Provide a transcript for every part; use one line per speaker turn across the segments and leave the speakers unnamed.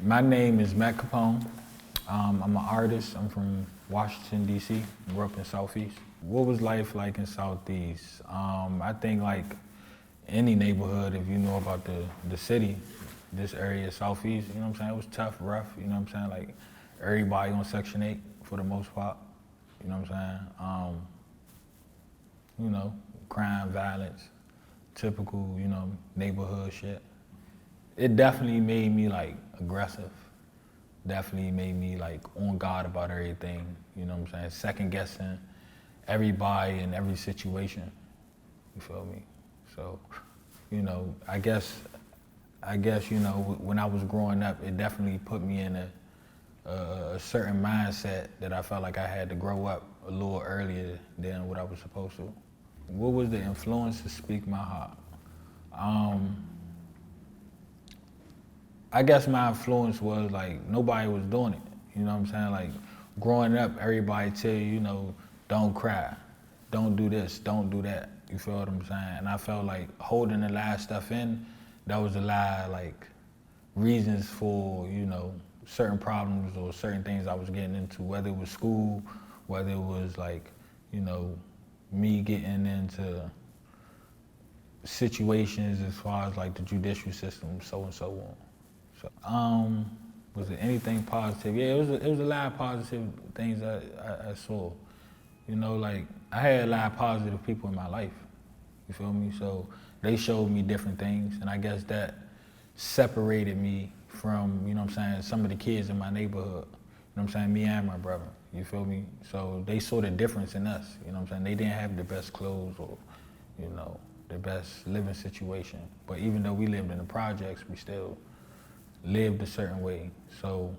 My name is Matt Capone. I'm an artist. I'm from Washington, D.C. Grew up in Southeast. What was life like in Southeast? I think like any neighborhood, if you know about the city, this area, Southeast, you know what I'm saying? It was tough, rough, you know what I'm saying? Like everybody on Section 8 for the most part, you know what I'm saying? Crime, violence, typical, neighborhood shit. It definitely made me like aggressive. Definitely made me like on guard about everything, you know what I'm saying? Second guessing everybody in every situation, you feel me? So, I guess, when I was growing up, it definitely put me in a certain mindset that I felt like I had to grow up a little earlier than what I was supposed to. What was the influence to speak my heart? I guess my influence was like nobody was doing it. You know what I'm saying? Like growing up, everybody tell you, don't cry, don't do this, don't do that. You feel what I'm saying? And I felt like holding a lot of stuff in, that was a lot of like reasons for, certain problems or certain things I was getting into, whether it was school, whether it was like, me getting into situations as far as like the judicial system, so and so on. So, was it anything positive? Yeah, it was a lot of positive things I saw. Like I had a lot of positive people in my life. You feel me? So they showed me different things, and I guess that separated me from, some of the kids in my neighborhood. Me and my brother. You feel me? So they saw the difference in us. They didn't have the best clothes or, the best living situation. But even though we lived in the projects, we still lived a certain way. So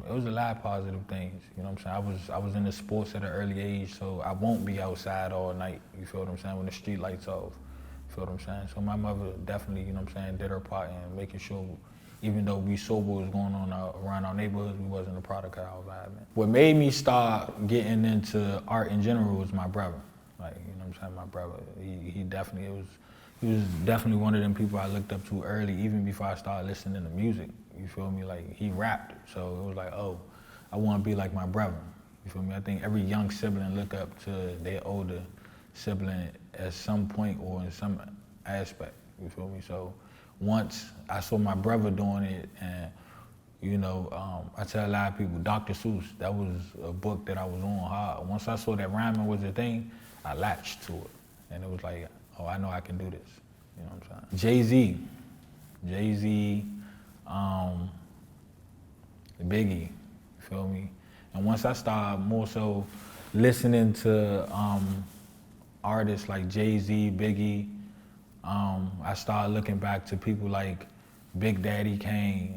it was a lot of positive things. I was into sports at an early age, so I won't be outside all night. You feel what I'm saying? When the street lights off. You feel what I'm saying? So my mother definitely, did her part in making sure, even though we saw what was going on around our neighborhoods, we wasn't a product of our environment. What made me start getting into art in general was my brother. Like, my brother, he was definitely one of them people I looked up to early, even before I started listening to music. You feel me? Like he rapped, so it was like, oh, I want to be like my brother. You feel me? I think every young sibling look up to their older sibling at some point or in some aspect. You feel me? So once I saw my brother doing it, and I tell a lot of people, Dr. Seuss, that was a book that I was on hard. Once I saw that rhyming was a thing, I latched to it, and it was like, oh, I know I can do this. You know what I'm saying? Jay-Z, Biggie, you feel me? And once I started more so listening to artists like Jay-Z, Biggie, I started looking back to people like Big Daddy Kane,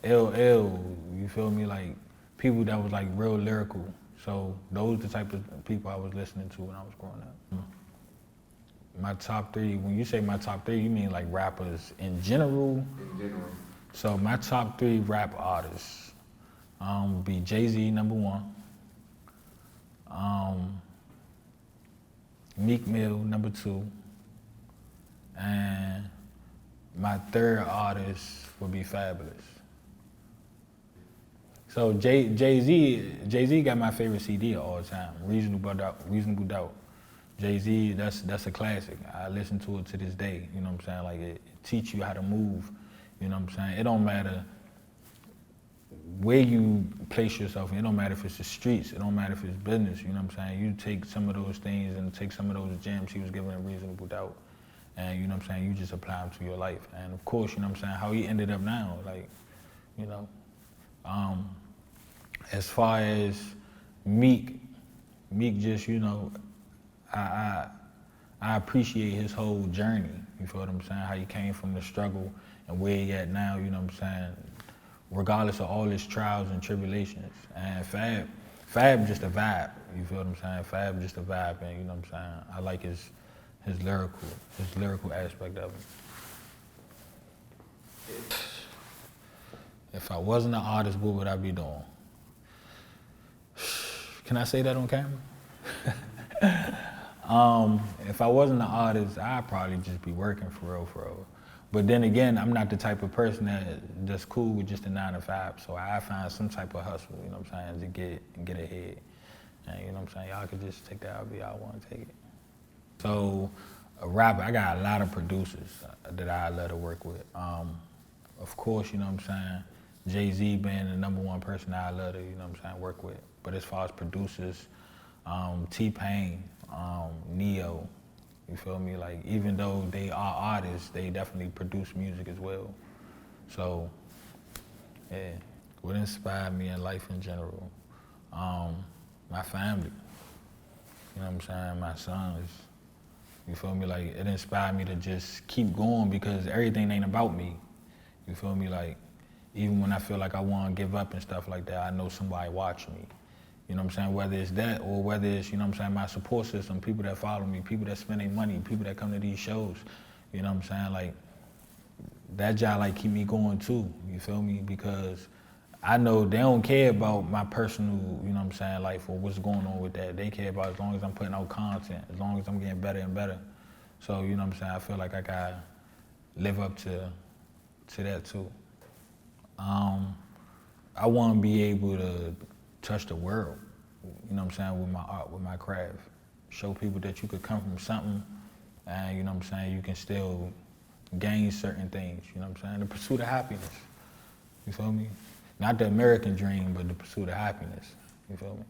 LL, you feel me? Like people that was like real lyrical. So those the type of people I was listening to when I was growing up. My top three, when you say my top three, you mean like rappers in general?
In general.
So my top three rap artists would be Jay-Z, number one. Meek Mill, number two. And my third artist would be Fabulous. So Jay-Z got my favorite CD of all time, Reasonable Doubt. Jay-Z, that's a classic. I listen to it to this day, you know what I'm saying? Like it teach you how to move, you know what I'm saying? It don't matter where you place yourself in. It don't matter if it's the streets, it don't matter if it's business, you know what I'm saying? You take some of those things and take some of those gems he was giving in Reasonable Doubt, and you know what I'm saying, you just apply them to your life. And of course, you know what I'm saying, how he ended up now, like, as far as Meek just, I appreciate his whole journey, you feel what I'm saying, how he came from the struggle and where he at now, you know what I'm saying, regardless of all his trials and tribulations. And Fab just a vibe, you feel what I'm saying, Fab just a vibe, and you know what I'm saying, I like his lyrical aspect of it. If I wasn't an artist, what would I be doing? Can I say that on camera? If I wasn't an artist, I'd probably just be working for real. But then again, I'm not the type of person that's cool with just a 9 to 5. So I find some type of hustle, you know what I'm saying, to get ahead. And you know what I'm saying, y'all could just take that however y'all want to take it. So a rapper, I got a lot of producers that I love to work with. Of course, you know what I'm saying, Jay-Z being the #1 person I love to, you know what I'm saying, work with. But as far as producers, T-Pain, Neo, you feel me? Like, even though they are artists, they definitely produce music as well. So, yeah, what inspired me in life in general? My family, you know what I'm saying? My sons, you feel me? Like, it inspired me to just keep going because everything ain't about me. You feel me? Like, even when I feel like I want to give up and stuff like that, I know somebody watching me. You know what I'm saying? Whether it's that or whether it's, you know what I'm saying, my support system, people that follow me, people that spend their money, people that come to these shows. You know what I'm saying? Like, that job like keep me going too, you feel me? Because I know they don't care about my personal, you know what I'm saying, life or what's going on with that. They care about as long as I'm putting out content, as long as I'm getting better and better. So, you know what I'm saying, I feel like I gotta live up to that too. I want to be able to touch the world, you know what I'm saying, with my art, with my craft. Show people that you could come from something and, you know what I'm saying, you can still gain certain things, you know what I'm saying? The pursuit of happiness, you feel me? Not the American dream, but the pursuit of happiness, you feel me?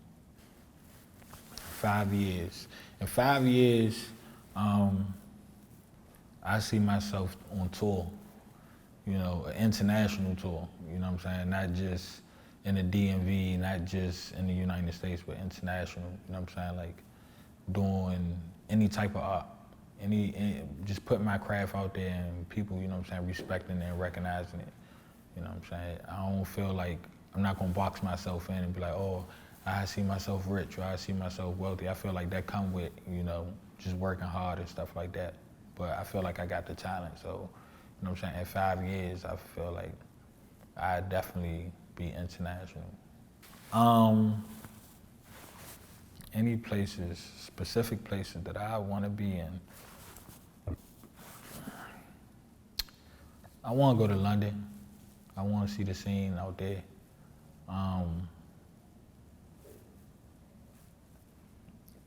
5 years. In 5 years, I see myself on tour, you know, an international tour, you know what I'm saying? Not just in the DMV, not just in the United States, but international, you know what I'm saying? Like doing any type of art, just putting my craft out there and people, you know what I'm saying, respecting it and recognizing it, you know what I'm saying? I don't feel like, I'm not gonna box myself in and be like, oh, I see myself rich or I see myself wealthy. I feel like that come with, you know, just working hard and stuff like that. But I feel like I got the talent, so, you know what I'm saying, in 5 years, I feel like I'd definitely be international. Any places, specific places that I want to be in. I want to go to London. I want to see the scene out there.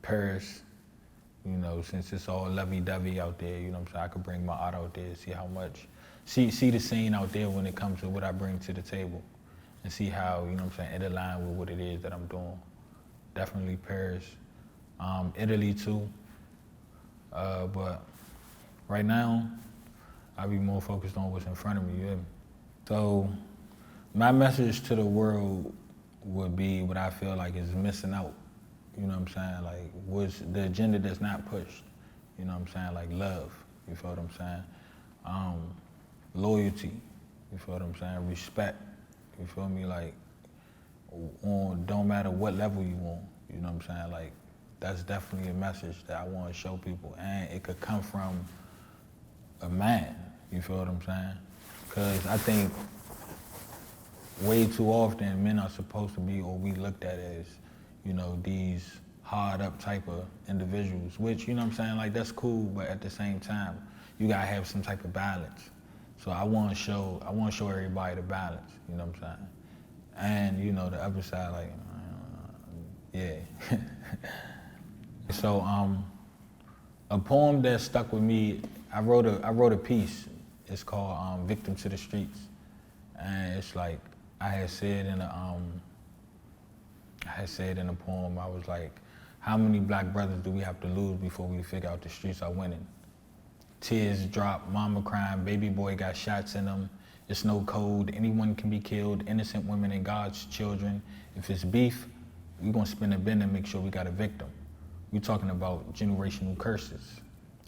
Paris, you know, since it's all lovey-dovey out there, you know what I'm saying, I could bring my art out there, see how much, see the scene out there when it comes to what I bring to the table and see how, you know what I'm saying, it aligns with what it is that I'm doing. Definitely Paris. Italy too. But right now, I'll be more focused on what's in front of me, you hear me? So my message to the world would be what I feel like is missing out. You know what I'm saying? Like, what's the agenda that's not pushed? You know what I'm saying? Like love, you feel what I'm saying? Loyalty, you feel what I'm saying? Respect, you feel me? Like, don't matter what level you on, you know what I'm saying? Like, that's definitely a message that I want to show people. And it could come from a man, you feel what I'm saying? Because I think way too often men are supposed to be, or we looked at as, you know, these hard up type of individuals, which, you know what I'm saying, like that's cool, but at the same time, you gotta have some type of balance. So I wanna show everybody the balance, you know what I'm saying? And, you know, the other side, like, yeah. So, a poem that stuck with me, I wrote a piece, it's called Victim to the Streets. And it's like, I had said in a poem, I was like, how many black brothers do we have to lose before we figure out the streets are winning? Tears drop, mama crying, baby boy got shots in him. It's no code, anyone can be killed, innocent women and God's children. If it's beef, we gonna spin a bin and make sure we got a victim. We talking about generational curses.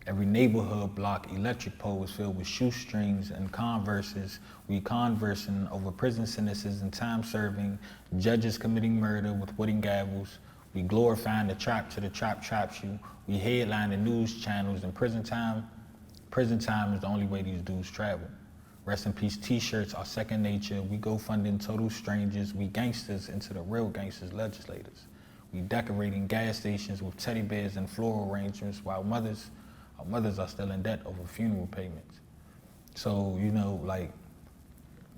Every neighborhood block, electric pole is filled with shoestrings and converses. We conversing over prison sentences and time serving, judges committing murder with wooden gavels. We glorifying the trap till the trap traps you. We headline the news channels, and prison time is the only way these dudes travel. Rest in peace t-shirts are second nature. We go funding total strangers. We gangsters into the real gangsters legislators. We decorating gas stations with teddy bears and floral arrangements while our mothers are still in debt over funeral payments. So, you know, like,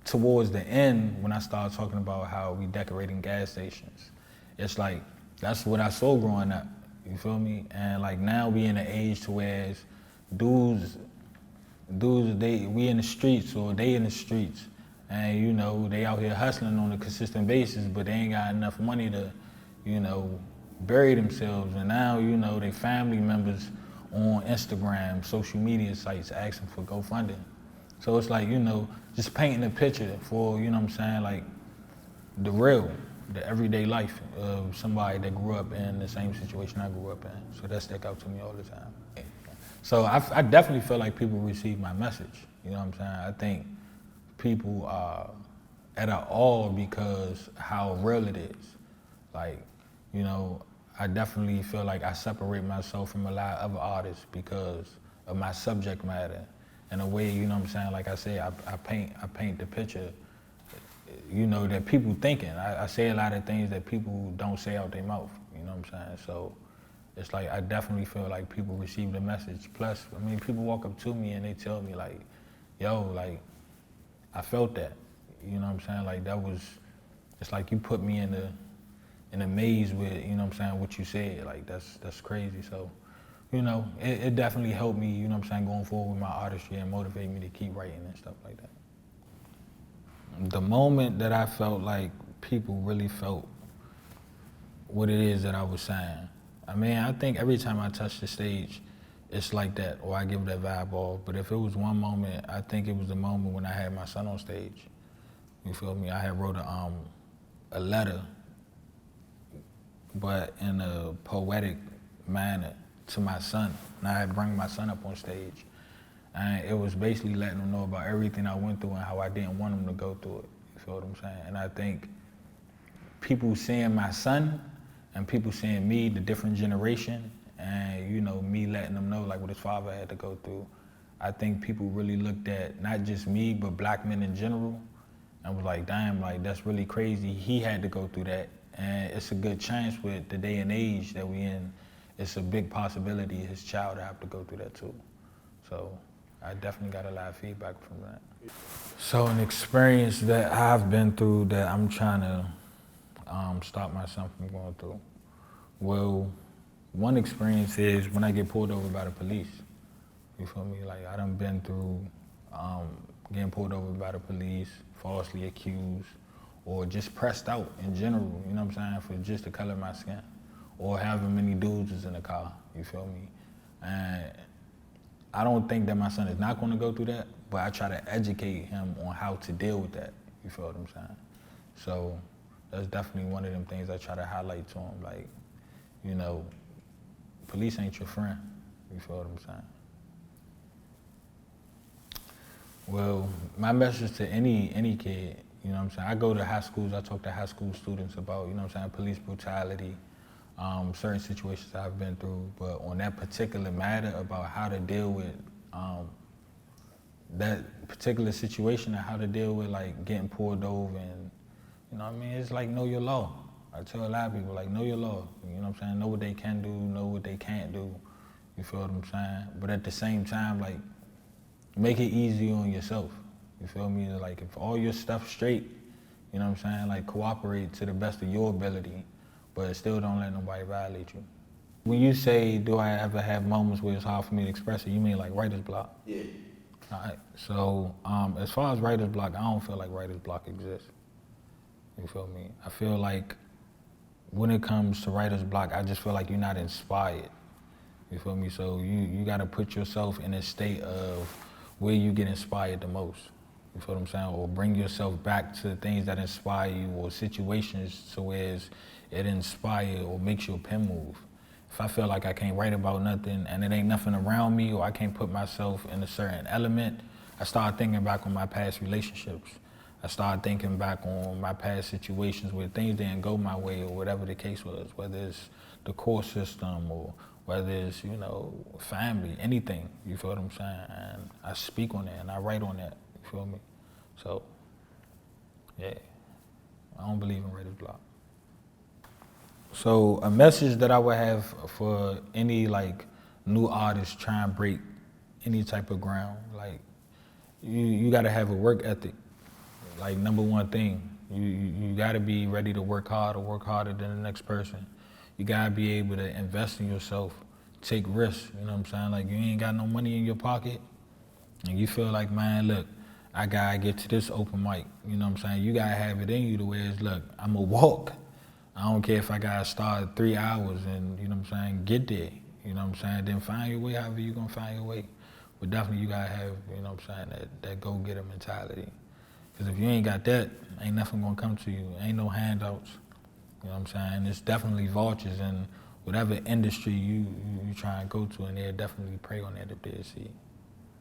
towards the end, when I started talking about how we decorating gas stations, it's like, that's what I saw growing up, you feel me? And like now we in an age to where dudes, we in the streets or they in the streets, and you know, they out here hustling on a consistent basis, but they ain't got enough money to, you know, bury themselves. And now, you know, they family members on Instagram, social media sites asking for GoFundMe. So it's like, you know, just painting a picture for, you know what I'm saying, like the everyday life of somebody that grew up in the same situation I grew up in. So that stuck out to me all the time. So I definitely feel like people receive my message, you know what I'm saying? I think people are at an awe because how real it is. Like, you know, I definitely feel like I separate myself from a lot of other artists because of my subject matter. In a way, you know what I'm saying, like I say, I paint the picture, you know, that people thinking. I say a lot of things that people don't say out their mouth, you know what I'm saying? So it's like, I definitely feel like people receive the message. Plus, I mean, people walk up to me and they tell me like, yo, like, I felt that, you know what I'm saying? Like it's like you put me in a maze with, you know what I'm saying, what you said. Like, that's crazy. So, you know, it definitely helped me, you know what I'm saying, going forward with my artistry and motivate me to keep writing and stuff like that. The moment that I felt like people really felt what it is that I was saying, I mean, I think every time I touch the stage, it's like that, or I give that vibe off. But if it was one moment, I think it was the moment when I had my son on stage. You feel me? I had wrote a letter, but in a poetic manner to my son. And I had bring my son up on stage. And it was basically letting him know about everything I went through and how I didn't want him to go through it. You feel what I'm saying? And I think people seeing my son and people seeing me, the different generation, and you know, me letting them know like what his father had to go through, I think people really looked at not just me, but black men in general, and was like, damn, like that's really crazy. He had to go through that. And it's a good chance with the day and age that we in, it's a big possibility his child have to go through that too. So I definitely got a lot of feedback from that. So an experience that I've been through that I'm trying to stop myself from going through. Well, one experience is when I get pulled over by the police. You feel me? Like I done been through getting pulled over by the police, falsely accused, or just pressed out in general, you know what I'm saying, for just the color of my skin. Or having many dudes in the car, you feel me? And I don't think that my son is not gonna go through that, but I try to educate him on how to deal with that, you feel what I'm saying? So that's definitely one of them things I try to highlight to him, like, you know, police ain't your friend, you feel what I'm saying? Well, my message to any kid, you know what I'm saying, I go to high schools, I talk to high school students about, you know what I'm saying, police brutality, certain situations I've been through, but on that particular matter about how to deal with that particular situation and how to deal with like getting pulled over and, you know what I mean, it's like know your law. I tell a lot of people like know your law, you know what I'm saying, know what they can do, know what they can't do, you feel what I'm saying? But at the same time, like, make it easy on yourself, you feel me? Like if all your stuff straight, you know what I'm saying, like cooperate to the best of your ability, but still don't let nobody violate you. When you say, do I ever have moments where it's hard for me to express it, you mean like writer's block?
Yeah.
All right, so as far as writer's block, I don't feel like writer's block exists. You feel me? I feel like when it comes to writer's block, I just feel like you're not inspired. You feel me? So you gotta put yourself in a state of where you get inspired the most. You feel what I'm saying? Or bring yourself back to things that inspire you or situations to where it inspires or makes your pen move. If I feel like I can't write about nothing and it ain't nothing around me or I can't put myself in a certain element, I start thinking back on my past relationships. I started thinking back on my past situations where things didn't go my way or whatever the case was, whether it's the court system or whether it's, you know, family, anything, you feel what I'm saying? And I speak on that and I write on that, you feel me? So, yeah, I don't believe in writer's block. So a message that I would have for any like new artist trying to break any type of ground, like you got to have a work ethic. Like number one thing, you got to be ready to work hard or work harder than the next person. You got to be able to invest in yourself, take risks. You know what I'm saying? Like you ain't got no money in your pocket, and you feel like, man, look, I gotta get to this open mic. You know what I'm saying? You gotta have it in you to where it's, look, I'ma walk. I don't care if I gotta start 3 hours and, you know what I'm saying, get there. You know what I'm saying? Then find your way however you gonna find your way. But definitely you gotta have, you know what I'm saying, that go-getter mentality. Because if you ain't got that, ain't nothing gonna come to you. Ain't no handouts. You know what I'm saying? It's definitely vultures in whatever industry you try and go to, and they'll definitely prey on that if they see it.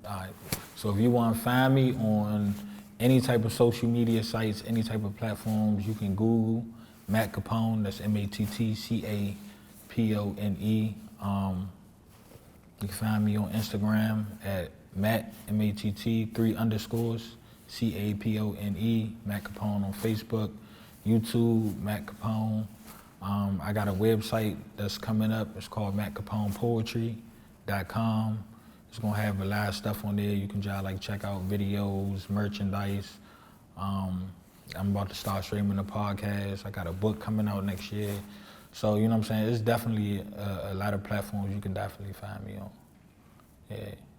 All right. So if you want to find me on any type of social media sites, any type of platforms, you can Google Matt Capone. That's MattCapone. You can find me on Instagram at Matt MATT 3_CAPONE Matt Capone on Facebook, YouTube Matt Capone. I got a website that's coming up. It's called MattCaponePoetry.com. It's gonna have a lot of stuff on there. You can just like check out videos, merchandise. I'm about to start streaming a podcast. I got a book coming out next year. So, you know what I'm saying? It's definitely a lot of platforms you can definitely find me on. Yeah.